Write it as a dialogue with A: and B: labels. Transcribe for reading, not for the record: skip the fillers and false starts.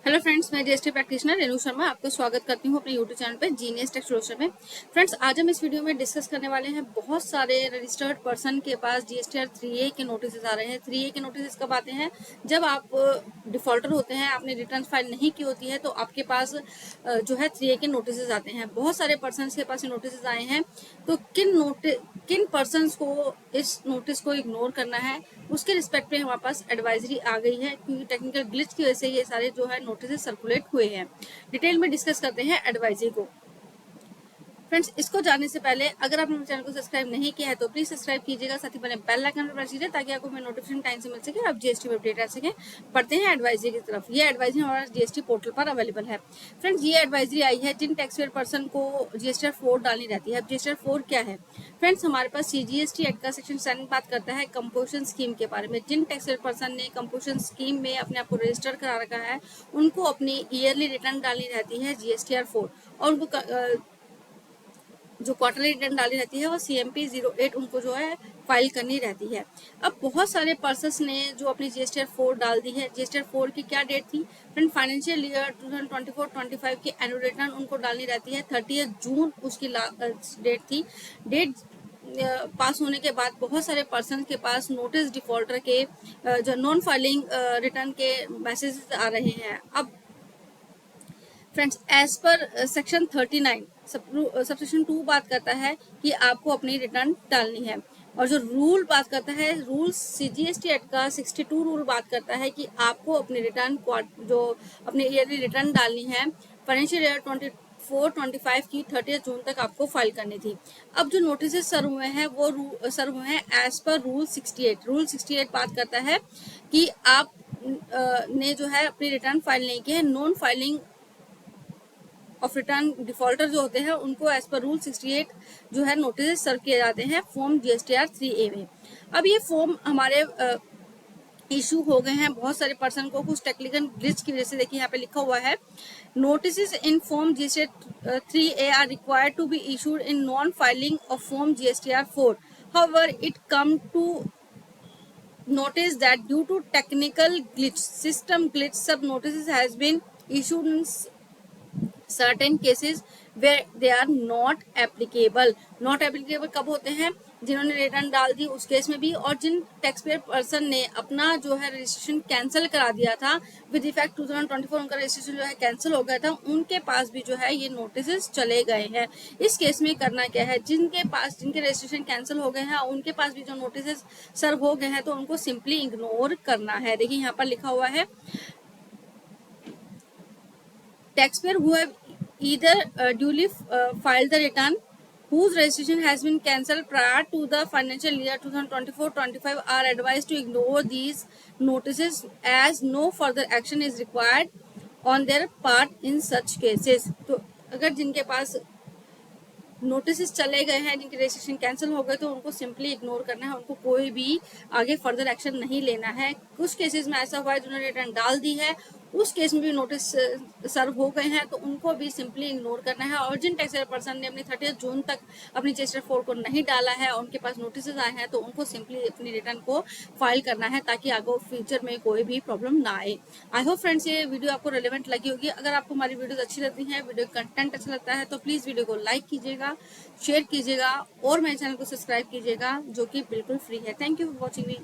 A: Hello friends, मैं GST practitioner Renu Sharma आपका स्वागत करती हूँ अपने यूट्यूब चैनल पे जीनियस टेक्स रोस्टर में। फ्रेंड्स, आज हम इस वीडियो में डिस्कस करने वाले हैं बहुत सारे रजिस्टर्ड पर्सन के पास जीएसटीआर 3A के नोटिस आ रहे हैं। 3A के नोटिस कब आते हैं? जब आप डिफॉल्टर होते हैं, आपने रिटर्न फाइल नहीं की होती है तो आपके पास जो है 3A के नोटिस आते हैं। बहुत सारे पर्सन के पास नोटिस आए हैं, तो किन पर्सन को इस नोटिस को इग्नोर करना है उसके रिस्पेक्ट में हमारे पास एडवाइजरी आ गई है, क्योंकि टेक्निकल ग्लिच की वजह से ये सारे जो है नोटिस सर्कुलेट हुए हैं। डिटेल में डिस्कस करते हैं एडवाइजरी को। फ्रेंड्स, इसको जानने से पहले अगर आपने मेरे चैनल को सब्सक्राइब नहीं किया है तो प्लीज सब्सक्राइब कीजिएगा, साथ ही बने बेल आइकन पर प्रेस कीजिए ताकि आपको मेरे नोटिफिकेशन टाइम से मिल सके और आप जीएसटी में अपडेट रह सकें। पढ़ते हैं एडवाइजरी की तरफ। ये एडवाइजरी हमारा जीएसटी पोर्टल पर अवेलेबल है। फ्रेंड्स, ये एडवाइजरी आई है जिन टैक्स पेयर पर्सन को जीएसटीआर 4 डालनी रहती है। अब जीएसटीआर 4 क्या है? फ्रेंड्स, हमारे पास सीजीएसटी एक्ट का सेक्शन 7 बात करता है कंपोजिशन स्कीम के बारे में। जिन टैक्स पेयर पर्सन ने कंपोजिशन स्कीम में अपने आप को रजिस्टर करा रखा है उनको अपनी ईयरली रिटर्न डालनी रहती है जीएसटीआर 4, और उनको जो क्वार्टरली रिटर्न डाली रहती है वो CMP 08 उनको जो है फाइल करनी रहती है। अब बहुत सारे पर्सन्स ने जो अपनी जीएसटीआर 4 डाल दी है। जीएसटीआर 4 की क्या डेट थी? फ्रेंड, फाइनेंशियल ईयर 2024-25 की एनुअल रिटर्न उनको डालनी रहती है। 30 जून उसकी डेट थी। डेट पास होने के बाद बहुत सारे पर्सन के पास नोटिस डिफॉल्टर के जो नॉन फाइलिंग रिटर्न के मैसेज आ रहे हैं। अब friends, as per section 39 subsection 2 बात करता है कि आपको अपनी रिटर्न डालनी है, और जो रूल बात करता है, रूल सीजीएसटी एक्ट का 62 रूल बात करता है कि आपको अपनी रिटर्न जो अपनी ईयरली रिटर्न डालनी है फाइनेंशियल ईयर 24-25 की 30 जून तक आपको फाइल करनी थी। अब जो नोटिस सर्व हुए हैं वो सर्व हुए हैं एज पर रूल 68। रूल 68 बात करता है कि आप ने जो है अपनी रिटर्न फाइल नहीं की है। Non filing of return defaulter जो होते हैं उनको एज पर रूल 68 जो है नोटिस सर्व किए जाते हैं फॉर्म जीएसटीआर 3A में। अब ये फॉर्म हमारे इशू हो गए हैं बहुत सारे पर्सन को कुछ टेक्निकल ग्लिच की वजह से। देखिए यहाँ पे लिखा हुआ है, notice in form GSTR 3A are required to be issued in non filing of form GSTR 4। However it come to notice that due to technical glitch, system glitch, sub notices has been issued in certain cases where they are not applicable। not applicable कब होते हैं? जिन्होंने return डाल दी उस case में भी, और जिन tax payer person ने अपना जो है रजिस्ट्रेशन कैंसिल करा दिया था विद इफेक्ट 2024, उनका रजिस्ट्रेशन जो है कैंसिल हो गया था, उनके पास भी जो है ये नोटिस चले गए हैं। इस केस में करना क्या है? जिनके रजिस्ट्रेशन कैंसिल हो गए हैं उनके पास भी जो नोटिस सर्व हो गए हैं तो उनको सिंपली इग्नोर करना है। देखिए यहाँ पर लिखा हुआ है, taxpayer who have either duly filed the return whose registration has been cancelled prior to the financial year 2024-25 are advised to ignore these notices as no further action is required on their part in such cases। तो अगर जिनके पास notice चले गए हैं, जिनके registration cancel हो गए, तो उनको सिंपली इग्नोर करना है, उनको कोई भी आगे फर्दर एक्शन नहीं लेना है। कुछ केसेस में ऐसा हुआ है जिन्होंने रिटर्न डाल दी है, उस केस में भी नोटिस सर्व हो गए हैं तो उनको भी सिंपली इग्नोर करना है। और जिन टैक्स पर्सन ने अपनी 30 जून तक अपनी जीएसटीआर 4 को नहीं डाला है और उनके पास नोटिस आए हैं तो उनको सिंपली अपनी रिटर्न को फाइल करना है ताकि आगे फ्यूचर में कोई भी प्रॉब्लम ना आए। आई होप फ्रेंड्स ये वीडियो आपको रिलेवेंट लगी होगी। अगर आपको हमारी वीडियोस अच्छी लगती हैं, वीडियो कंटेंट अच्छा लगता है तो प्लीज़ वीडियो को लाइक कीजिएगा, शेयर कीजिएगा और मेरे चैनल को सब्सक्राइब कीजिएगा, जो कि बिल्कुल फ्री है। Thank you for watching me.